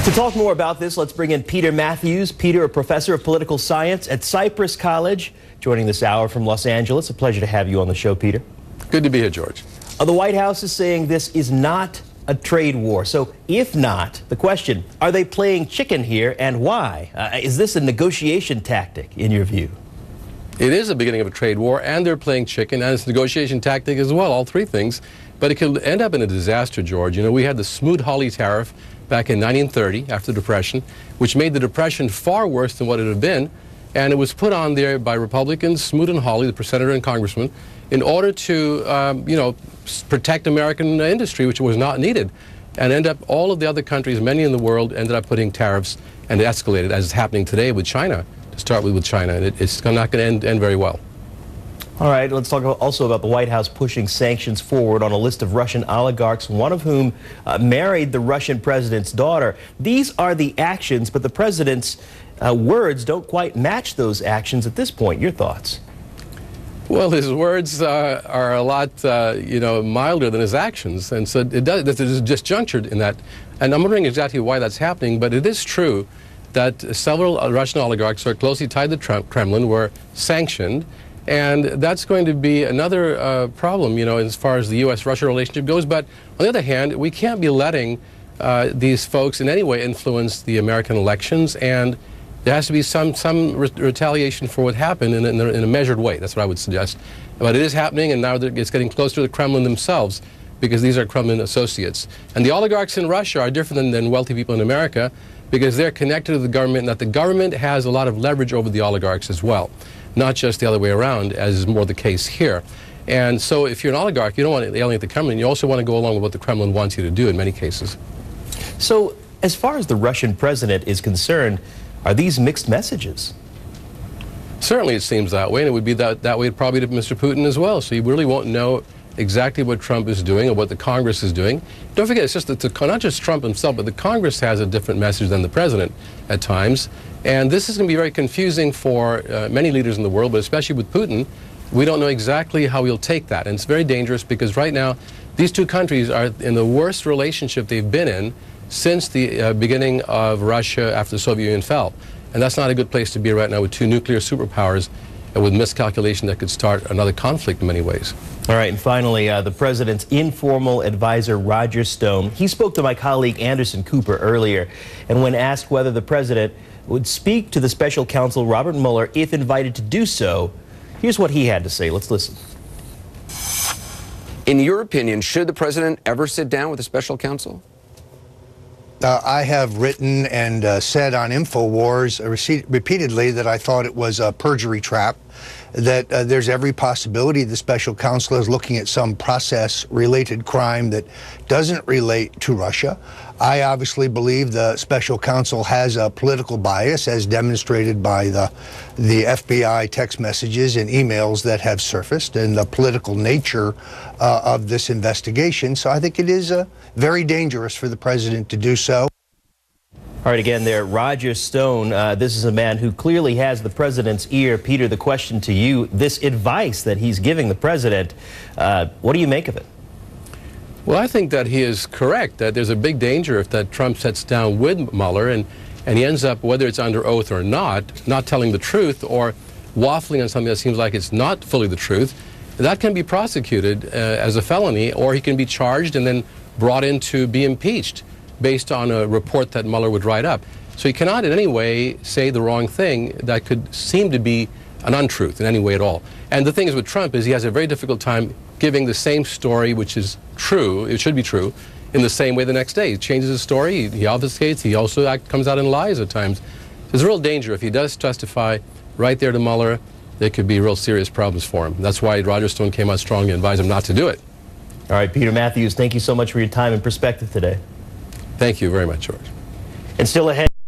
To talk more about this, let's bring in Peter Mathews. Peter, a professor of political science at Cypress College, joining this hour from Los Angeles. A pleasure to have you on the show, Peter. Good to be here, George. The White House is saying this is not a trade war. So if not, the question, are they playing chicken here and why? Is this a negotiation tactic in your view? It is the beginning of a trade war, and they're playing chicken, and it's a negotiation tactic as well, all three things. But it could end up in a disaster, George. You know, we had the Smoot-Hawley tariff back in 1930, after the Depression, which made the Depression far worse than what it had been. And it was put on there by Republicans, Smoot and Hawley, the senator and congressman, in order to, protect American industry, which was not needed. And end up, all of the other countries, many in the world, ended up putting tariffs, and it escalated, as is happening today with China, to start with China. And it's not going to end very well. All right, let's talk also about the White House pushing sanctions forward on a list of Russian oligarchs, one of whom married the Russian president's daughter. These are the actions, but the president's words don't quite match those actions at this point. Your thoughts? Well, his words are a lot, milder than his actions, and so there's disjuncture in that. And I'm wondering exactly why that's happening, but it is true that several Russian oligarchs who are closely tied to the Kremlin were sanctioned. And that's going to be another problem, as far as the U.S.-Russia relationship goes. But on the other hand, we can't be letting these folks in any way influence the American elections, and there has to be some retaliation for what happened in a measured way. That's what I would suggest. But it is happening, and now it's getting closer to the Kremlin themselves, because these are Kremlin associates. And the oligarchs in Russia are different than wealthy people in America, because they're connected to the government, and that the government has a lot of leverage over the oligarchs as well. Not just the other way around, as is more the case here. And so if you're an oligarch, you don't want to alienate the Kremlin. You also want to go along with what the Kremlin wants you to do in many cases. So as far as the Russian president is concerned, are these mixed messages? Certainly it seems that way, and it would be that way probably to Mr. Putin as well. So you really won't know exactly what Trump is doing or what the Congress is doing. Don't forget, it's just that not just Trump himself, but the Congress has a different message than the president at times. And this is going to be very confusing for many leaders in the world, but especially with Putin. We don't know exactly how he'll take that. And it's very dangerous because right now, these two countries are in the worst relationship they've been in since the beginning of Russia after the Soviet Union fell. And that's not a good place to be right now with two nuclear superpowers and with miscalculation that could start another conflict in many ways. All right, and finally, the president's informal advisor, Roger Stone, he spoke to my colleague Anderson Cooper earlier, and when asked whether the president would speak to the Special Counsel Robert Mueller if invited to do so, here's what he had to say. Let's listen. In your opinion, should the president ever sit down with the Special Counsel? I have written and said on InfoWars repeatedly that I thought it was a perjury trap, that there's every possibility the Special Counsel is looking at some process-related crime that doesn't relate to Russia. I obviously believe the Special Counsel has a political bias, as demonstrated by the FBI text messages and emails that have surfaced and the political nature of this investigation. So I think it is very dangerous for the president to do so. All right, again there, Roger Stone. This is a man who clearly has the president's ear. Peter, the question to you, this advice that he's giving the president, what do you make of it? Well, I think that he is correct, that there's a big danger if that Trump sits down with Mueller and he ends up, whether it's under oath or not telling the truth or waffling on something that seems like it's not fully the truth. That can be prosecuted as a felony, or he can be charged and then brought in to be impeached based on a report that Mueller would write up. So he cannot in any way say the wrong thing that could seem to be an untruth in any way at all. And the thing is with Trump is he has a very difficult time giving the same story, which is true, it should be true, in the same way the next day. He changes his story, he obfuscates, he also comes out in lies at times. There's a real danger if he does testify right there to Mueller, there could be real serious problems for him. That's why Roger Stone came out strongly and advised him not to do it. All right, Peter Mathews, thank you so much for your time and perspective today. Thank you very much, George. And still ahead.